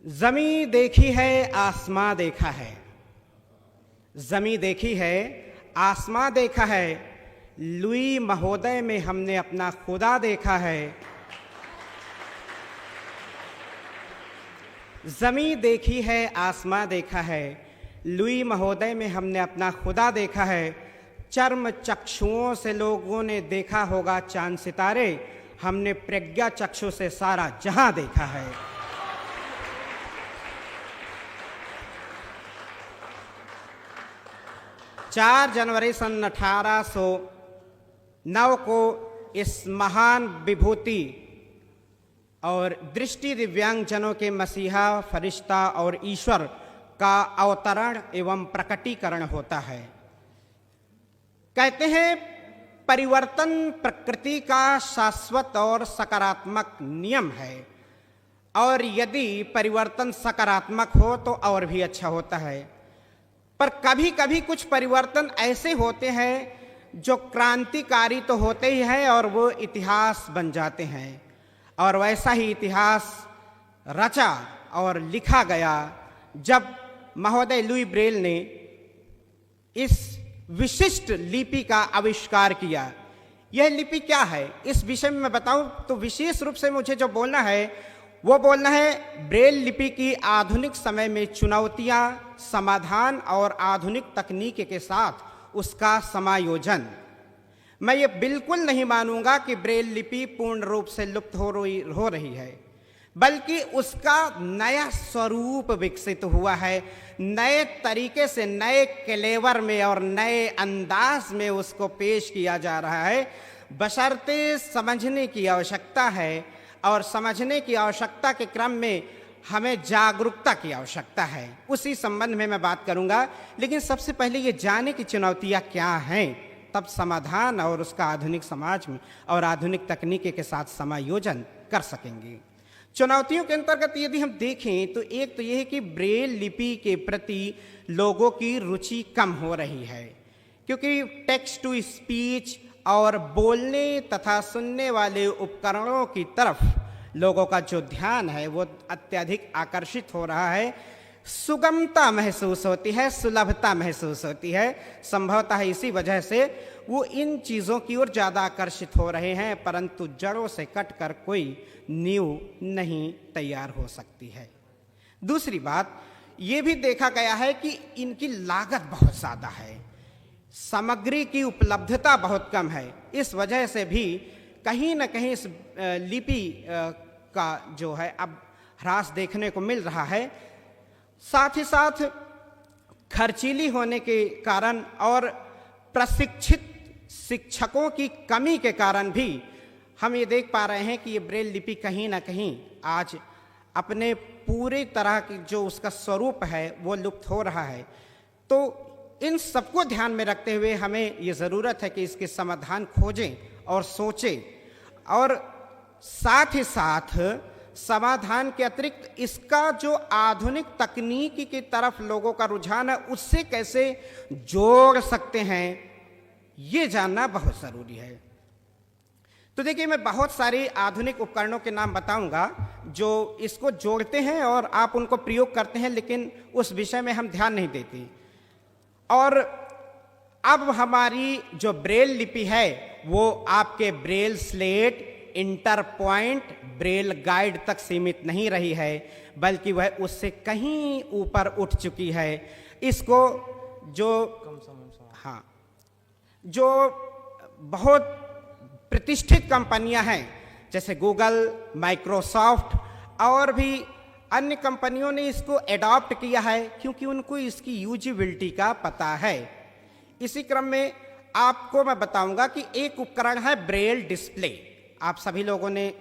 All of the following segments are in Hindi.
जमी देखी है आसमां देखा है, जमी देखी है आसमां देखा है, लुई महोदय में हमने अपना खुदा देखा है। जमी देखी है आसमां देखा है, लुई महोदय में हमने अपना खुदा देखा है। चर्म चक्षुओं से लोगों ने देखा होगा चांद सितारे, हमने प्रज्ञा चक्षु से सारा जहां देखा है। 4 जनवरी सन 1809 को इस महान विभूति और दृष्टि दिव्यांगजनों के मसीहा, फरिश्ता और ईश्वर का अवतरण एवं प्रकटीकरण होता है। कहते हैं परिवर्तन प्रकृति का शाश्वत और सकारात्मक नियम है, और यदि परिवर्तन सकारात्मक हो तो और भी अच्छा होता है। पर कभी कभी कुछ परिवर्तन ऐसे होते हैं जो क्रांतिकारी तो होते ही हैं और वो इतिहास बन जाते हैं, और वैसा ही इतिहास रचा और लिखा गया जब महोदय लुई ब्रेल ने इस विशिष्ट लिपि का आविष्कार किया। यह लिपि क्या है, इस विषय में मैं बताऊं तो विशेष रूप से मुझे जो बोलना है वो बोलना है ब्रेल लिपि की आधुनिक समय में चुनौतियां, समाधान और आधुनिक तकनीक के साथ उसका समायोजन। मैं ये बिल्कुल नहीं मानूंगा कि ब्रेल लिपि पूर्ण रूप से लुप्त हो रही है, बल्कि उसका नया स्वरूप विकसित हुआ है। नए तरीके से, नए क्लेवर में और नए अंदाज में उसको पेश किया जा रहा है, बशर्ते समझने की आवश्यकता है, और समझने की आवश्यकता के क्रम में हमें जागरूकता की आवश्यकता है। उसी संबंध में मैं बात करूंगा, लेकिन सबसे पहले ये जाने की चुनौतियां क्या हैं, तब समाधान और उसका आधुनिक समाज में और आधुनिक तकनीक के साथ समायोजन कर सकेंगे। चुनौतियों के अंतर्गत यदि हम देखें तो एक तो यह है कि ब्रेल लिपि के प्रति लोगों की रुचि कम हो रही है, क्योंकि टेक्स्ट टू स्पीच और बोलने तथा सुनने वाले उपकरणों की तरफ लोगों का जो ध्यान है वो अत्यधिक आकर्षित हो रहा है। सुगमता महसूस होती है, सुलभता महसूस होती है। संभवतः इसी वजह से वो इन चीज़ों की ओर ज़्यादा आकर्षित हो रहे हैं, परंतु जड़ों से कटकर कोई नींव नहीं तैयार हो सकती है। दूसरी बात ये भी देखा गया है कि इनकी लागत बहुत ज़्यादा है, सामग्री की उपलब्धता बहुत कम है। इस वजह से भी कहीं न कहीं इस लिपि का जो है अब ह्रास देखने को मिल रहा है। साथ ही साथ खर्चीली होने के कारण और प्रशिक्षित शिक्षकों की कमी के कारण भी हम ये देख पा रहे हैं कि ये ब्रेल लिपि कहीं ना कहीं आज अपने पूरे तरह की जो उसका स्वरूप है वो लुप्त हो रहा है। तो इन सबको ध्यान में रखते हुए हमें ये ज़रूरत है कि इसके समाधान खोजें और सोचें, और साथ ही साथ समाधान के अतिरिक्त इसका जो आधुनिक तकनीकी की तरफ लोगों का रुझान है उससे कैसे जोड़ सकते हैं, ये जानना बहुत ज़रूरी है। तो देखिए, मैं बहुत सारे आधुनिक उपकरणों के नाम बताऊंगा जो इसको जोड़ते हैं और आप उनको प्रयोग करते हैं, लेकिन उस विषय में हम ध्यान नहीं देते। और अब हमारी जो ब्रेल लिपि है वो आपके Braille slate, inter point, Braille guide तक सीमित नहीं रही है, बल्कि वह उससे कहीं ऊपर उठ चुकी है। इसको जो बहुत प्रतिष्ठित कंपनियां हैं जैसे गूगल, माइक्रोसॉफ्ट और भी अन्य कंपनियों ने इसको एडॉप्ट किया है, क्योंकि उनको इसकी यूजेबिलिटी का पता है। इसी क्रम में आपको मैं बताऊंगा कि एक उपकरण है ब्रेल डिस्प्ले। आप सभी लोगों ने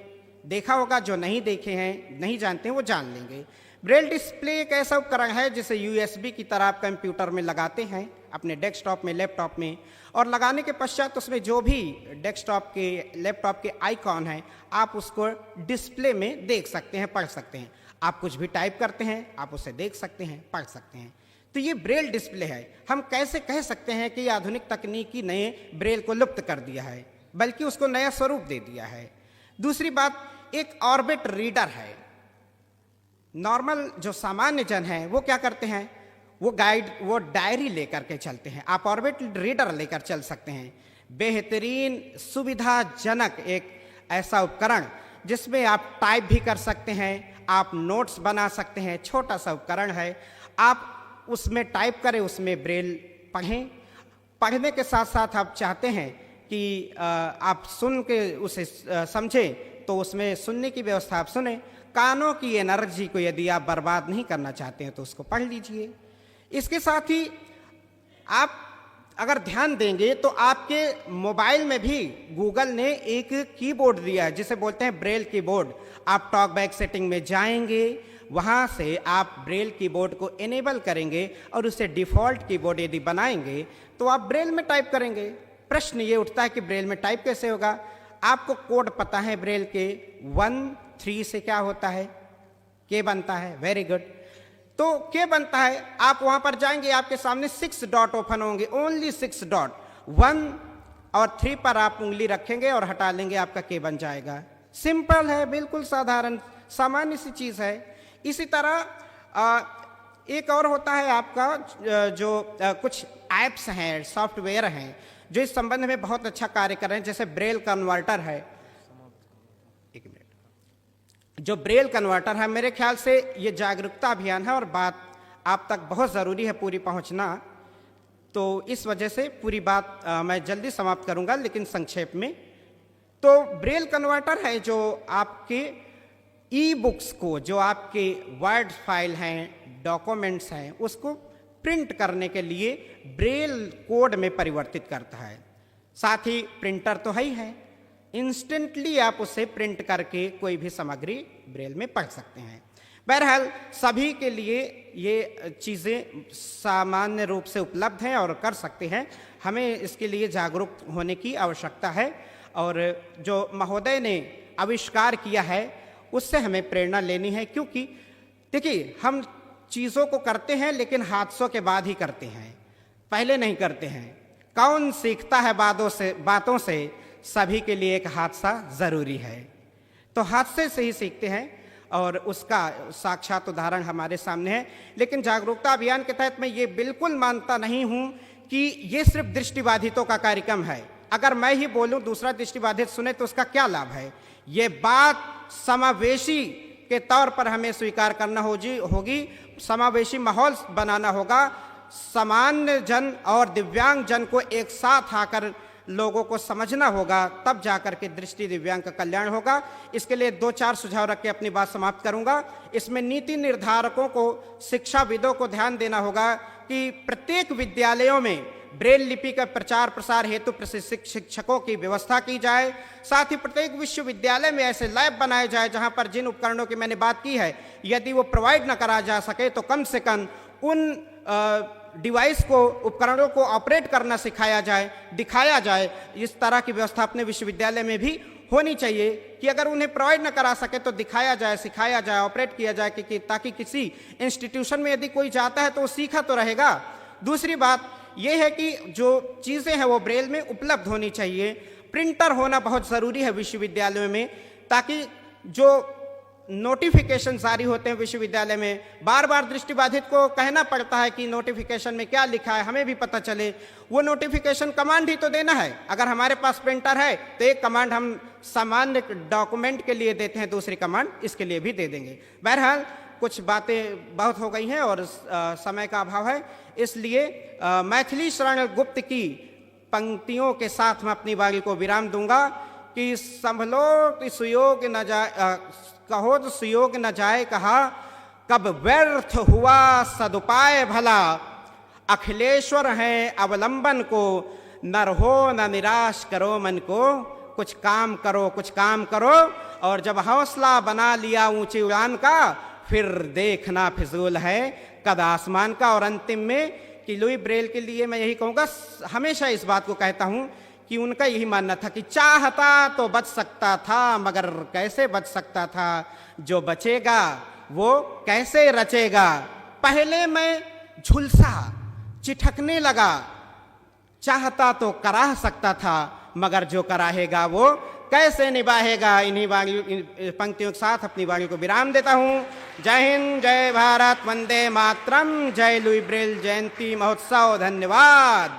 देखा होगा, जो नहीं देखे हैं, नहीं जानते हैं, वो जान लेंगे। ब्रेल डिस्प्ले एक ऐसा उपकरण है जिसे यूएसबी की तरह आप कंप्यूटर में लगाते हैं, अपने डेस्कटॉप में, लैपटॉप में, और लगाने के पश्चात उसमें जो भी डेस्कटॉप के, लैपटॉप के आइकॉन हैं आप उसको डिस्प्ले में देख सकते हैं, पढ़ सकते हैं। आप कुछ भी टाइप करते हैं आप उसे देख सकते हैं, पढ़ सकते हैं। तो ये ब्रेल डिस्प्ले है। हम कैसे कह सकते हैं कि आधुनिक तकनीकी ने ब्रेल को लुप्त कर दिया है, बल्कि उसको नया स्वरूप दे दिया है। दूसरी बात, एक ऑर्बिट रीडर है। नॉर्मल जो सामान्य जन है वो क्या करते हैं, वो डायरी लेकर के चलते हैं। आप ऑर्बिट रीडर लेकर चल सकते हैं। बेहतरीन सुविधाजनक एक ऐसा उपकरण जिसमें आप टाइप भी कर सकते हैं, आप नोट्स बना सकते हैं। छोटा सा उपकरण है, आप उसमें टाइप करें, उसमें ब्रेल पढ़ें। पढ़ने के साथ साथ आप चाहते हैं कि आप सुन के उसे समझें तो उसमें सुनने की व्यवस्था आप सुने। कानों की एनर्जी को यदि आप बर्बाद नहीं करना चाहते हैं तो उसको पढ़ लीजिए। इसके साथ ही आप अगर ध्यान देंगे तो आपके मोबाइल में भी गूगल ने एक कीबोर्ड दिया है जिसे बोलते हैं ब्रेल कीबोर्ड। आप टॉक बैक सेटिंग में जाएंगे, वहां से आप ब्रेल कीबोर्ड को इनेबल करेंगे और उसे डिफॉल्ट कीबोर्ड यदि बनाएंगे तो आप ब्रेल में टाइप करेंगे। प्रश्न ये उठता है कि ब्रेल में टाइप कैसे होगा। आपको कोड पता है ब्रेल के 1-3 से क्या होता है, के बनता है। Very good. तो के बनता है, आप वहां पर जाएंगे, आपके सामने 6 डॉट ओपन होंगे, ओनली 6 डॉट। 1 और 3 पर आप उंगली रखेंगे और हटा लेंगे, आपका के बन जाएगा। सिंपल है, बिल्कुल साधारण सामान्य सी चीज है। इसी तरह एक और होता है आपका जो कुछ ऐप्स हैं, सॉफ्टवेयर हैं जो इस संबंध में बहुत अच्छा कार्य कर रहे हैं, जैसे ब्रेल कन्वर्टर है। एक मिनट, जो ब्रेल कन्वर्टर है, मेरे ख्याल से ये जागरूकता अभियान है और बात आप तक बहुत ज़रूरी है पूरी पहुंचना, तो इस वजह से पूरी बात मैं जल्दी समाप्त करूंगा, लेकिन संक्षेप में। तो ब्रेल कन्वर्टर है जो आपके ई बुक्स को, जो आपके वर्ड फाइल हैं, डॉक्यूमेंट्स हैं, उसको प्रिंट करने के लिए ब्रेल कोड में परिवर्तित करता है। साथ ही प्रिंटर तो है ही है, इंस्टेंटली आप उसे प्रिंट करके कोई भी सामग्री ब्रेल में पढ़ सकते हैं। बहरहाल सभी के लिए ये चीज़ें सामान्य रूप से उपलब्ध हैं और कर सकते हैं। हमें इसके लिए जागरूक होने की आवश्यकता है और जो महोदय ने आविष्कार किया है उससे हमें प्रेरणा लेनी है, क्योंकि देखिए हम चीज़ों को करते हैं लेकिन हादसों के बाद ही करते हैं, पहले नहीं करते हैं। कौन सीखता है बातों से, सभी के लिए एक हादसा ज़रूरी है। तो हादसे से ही सीखते हैं और उसका साक्षात उदाहरण हमारे सामने है। लेकिन जागरूकता अभियान के तहत मैं ये बिल्कुल मानता नहीं हूँ कि ये सिर्फ दृष्टिबाधितों का कार्यक्रम है। अगर मैं ही बोलूँ दूसरा दृष्टिबाधित सुने तो उसका क्या लाभ है। ये बात समावेशी के तौर पर हमें स्वीकार करना होगी, समावेशी माहौल बनाना होगा। सामान्य जन और दिव्यांग जन को एक साथ आकर लोगों को समझना होगा, तब जाकर के दृष्टि दिव्यांग का कल्याण होगा। इसके लिए 2-4 सुझाव रख के अपनी बात समाप्त करूंगा। इसमें नीति निर्धारकों को, शिक्षाविदों को ध्यान देना होगा कि प्रत्येक विद्यालयों में ब्रेल लिपि का प्रचार प्रसार हेतु प्रशिक्षित शिक्षकों की व्यवस्था की जाए। साथ ही प्रत्येक विश्वविद्यालय में ऐसे लैब बनाए जाए जहां पर जिन उपकरणों की मैंने बात की है यदि वो प्रोवाइड न करा जा सके तो कम से कम उन डिवाइस को, उपकरणों को ऑपरेट करना सिखाया जाए, दिखाया जाए। इस तरह की व्यवस्था अपने विश्वविद्यालय में भी होनी चाहिए कि अगर उन्हें प्रोवाइड न करा सके तो दिखाया जाए, सिखाया जाए, ऑपरेट किया जाए कि ताकि किसी इंस्टीट्यूशन में यदि कोई जाता है तो वो सीखा तो रहेगा। दूसरी बात यह है कि जो चीज़ें हैं वो ब्रेल में उपलब्ध होनी चाहिए। प्रिंटर होना बहुत ज़रूरी है विश्वविद्यालयों में, ताकि जो नोटिफिकेशन जारी होते हैं विश्वविद्यालय में, बार बार दृष्टिबाधित को कहना पड़ता है कि नोटिफिकेशन में क्या लिखा है, हमें भी पता चले। वो नोटिफिकेशन कमांड ही तो देना है। अगर हमारे पास प्रिंटर है तो एक कमांड हम सामान्य डॉक्यूमेंट के लिए देते हैं, दूसरी कमांड इसके लिए भी दे देंगे। बहरहाल कुछ बातें बहुत हो गई हैं और समय का अभाव है, इसलिए मैथिली शरण गुप्त की पंक्तियों के साथ मैं अपनी वाणी को विराम दूंगा कि संभलो कि सुयोग न जाए, कहो तो सुयोग न जाए कहा, कब व्यर्थ हुआ सदुपाय भला। अखिलेश्वर हैं अवलंबन को, नर हो न निराश करो मन को। कुछ काम करो, कुछ काम करो, और जब हौसला बना लिया ऊंची उड़ान का, फिर देखना फिजूल है कद आसमान का। और अंतिम में कि लुई ब्रेल के लिए मैं यही कहूँगा, हमेशा इस बात को कहता हूँ कि उनका यही मानना था कि चाहता तो बच सकता था, मगर कैसे बच सकता था, जो बचेगा वो कैसे रचेगा। पहले मैं झुलसा, चिठकने लगा, चाहता तो कराह सकता था, मगर जो कराहेगा वो कैसे निभाएगा। इन्हीं पंक्तियों के साथ अपनी वाणी को विराम देता हूं। जय हिंद, जय भारत, वंदे मातरम, जय लुई ब्रेल जयंती महोत्सव। धन्यवाद।